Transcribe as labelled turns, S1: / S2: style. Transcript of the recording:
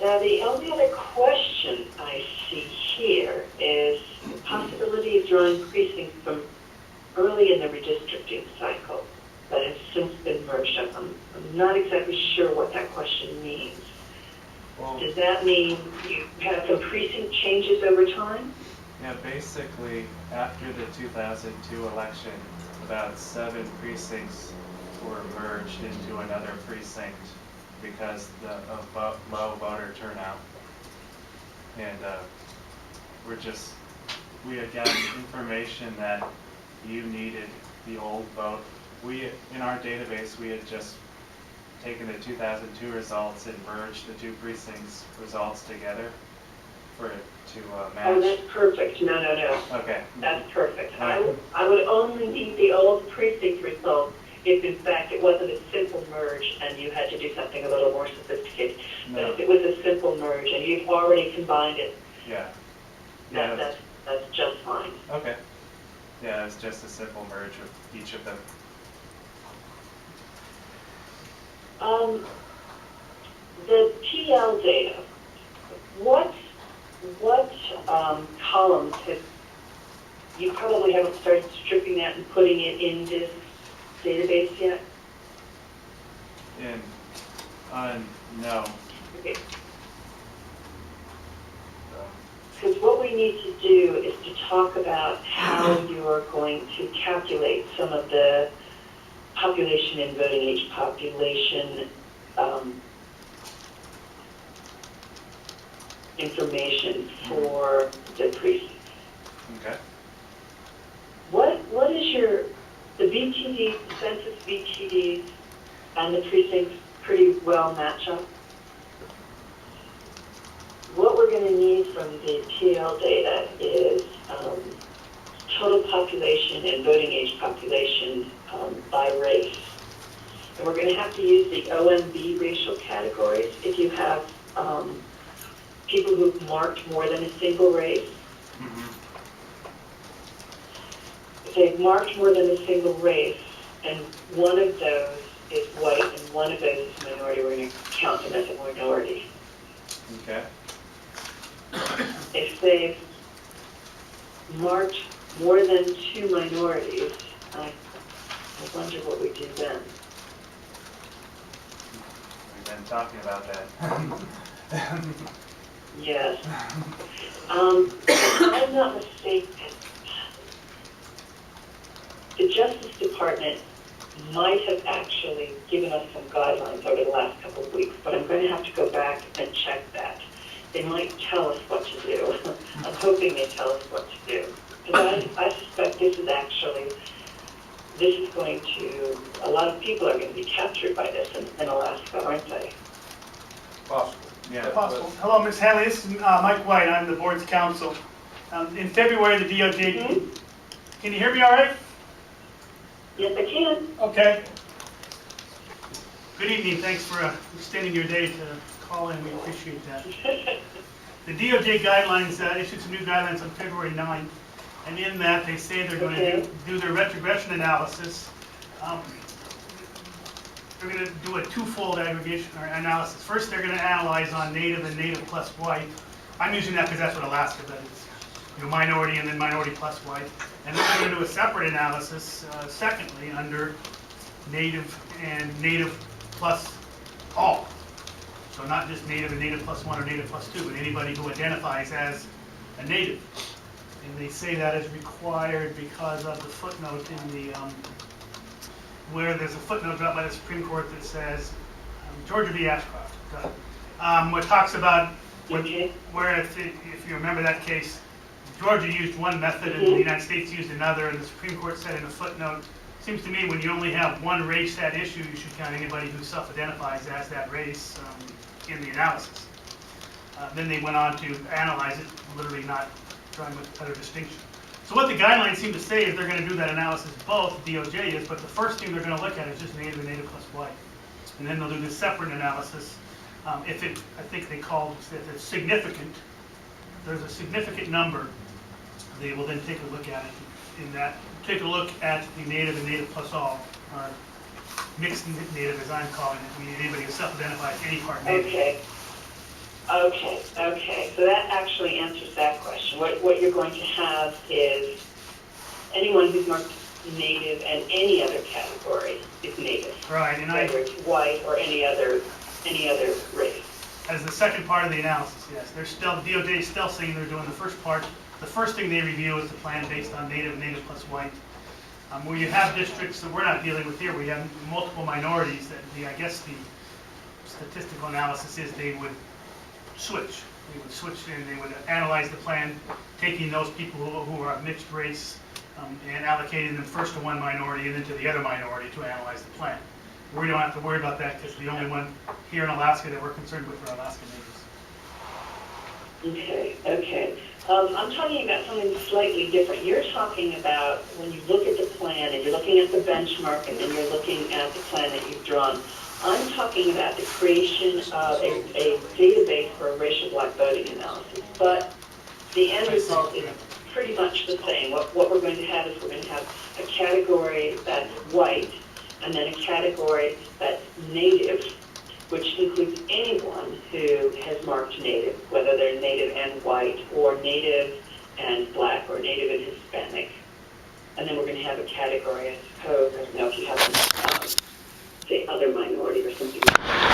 S1: Now, the only other question I see here is the possibility of drawing precincts from early in the redistricting cycle that have since been merged up. I'm not exactly sure what that question means.
S2: Well,
S1: does that mean you have some precinct changes over time?
S2: yeah, basically, after the 2002 election, about 7 precincts were merged into another precinct because of low voter turnout. And we had gotten information that you needed the old vote. In our database, we had just taken the 2002 results and merged the 2 precincts results together for it to match.
S1: Oh, that's perfect. No.
S2: Okay.
S1: That's perfect.
S2: Right.
S1: I would only need the old precinct results if, in fact, it wasn't a simple merge and you had to do something a little more sophisticated.
S2: No.
S1: But if it was a simple merge and you've already combined it,
S2: Yeah.
S1: that's just fine.
S2: Okay. Yeah, it's just a simple merge with each of them.
S1: The TL data, what columns you probably haven't started stripping that and putting it in this database yet?
S2: No.
S1: Okay. Because what we need to do is to talk about how you're going to calculate some of the population and voting age population information for the precincts.
S2: Okay.
S1: What is the VTDs, the census VTDs, and the precincts pretty well match up? What we're going to need from the TL data is total population and voting age population by race. And we're going to have to use the OMB racial categories if you have people who've marked more than a single race.
S2: Mm-hmm.
S1: If they've marked more than a single race, and one of those is white and one of those is minority, we're going to count them as a minority.
S2: Okay.
S1: If they've marked more than 2 minorities, I wonder what we do then.
S2: We've been talking about that.
S1: Yes. If I'm not mistaken, the Justice Department might have actually given us some guidelines over the last couple of weeks, but I'm going to have to go back and check that. They might tell us what to do. I'm hoping they tell us what to do. Because I suspect this is going to, a lot of people are going to be captured by this in Alaska, aren't they?
S3: Possible.
S2: Yeah.
S4: Possible. Hello, Ms. Handley. This is Mike White. I'm the board's counsel. In February, the DOJ.
S1: Mm-hmm.
S4: Can you hear me all right?
S1: Yes, I can.
S4: Okay. Good evening. Thanks for extending your day to call in. We appreciate that. The DOJ guidelines issued some new guidelines on February 9th, and in that they say they're going to do their retrogression analysis. They're going to do a twofold aggregation or analysis. First, they're going to analyze on native and native plus white. I'm using that because that's what Alaska does. Minority and then minority plus white. And then they're going to do a separate analysis, secondly, under native and native plus all. So not just native and native plus 1 or native plus 2, but anybody who identifies as a native. And they say that is required because of the footnote in the, where there's a footnote dropped by the Supreme Court that says, Georgia v. Ashcroft, what talks about, where if you remember that case, Georgia used one method and the United States used another, and the Supreme Court said in a footnote, seems to me when you only have one race at issue, you should count anybody who self-identifies as that race in the analysis. Then they went on to analyze it, literally not drawing much better distinction. So what the guidelines seem to say is they're going to do that analysis, both DOJ is, but the first thing they're going to look at is just native and native plus white. And then they'll do this separate analysis. If it, I think they called it, if it's significant, there's a significant number, they will then take a look at it in that, take a look at the native and native plus all, or mixed native as I'm calling it, meaning anybody who self-identifies any part native.
S1: Okay. Okay, so that actually answers that question. What you're going to have is anyone who's marked native and any other category is native,
S4: Right, and
S1: whether it's white or any other race.
S4: as the second part of the analysis, yes, they're still, DOJ is still saying they're doing the first part. The first thing they review is the plan based on native plus white. Where you have districts that we're not dealing with here, we have multiple minorities that I guess the statistical analysis is they would switch. They would switch and they would analyze the plan, taking those people who are of mixed race and allocating them first to one minority and then to the other minority to analyze the plan. We don't have to worry about that because the only one here in Alaska that we're concerned with are Alaska Natives.
S1: Okay. I'm talking about something slightly different. You're talking about when you look at the plan and you're looking at the benchmark and then you're looking at the plan that you've drawn. I'm talking about the creation of a database for a racial black voting analysis. But the end result is pretty much the same. What we're going to have is we're going to have a category that's white and then a category that's native, which includes anyone who has marked native, whether they're native and white, or native and black, or native and Hispanic. And then we're going to have a category, I suppose, I don't know if you have say other minority or something like that.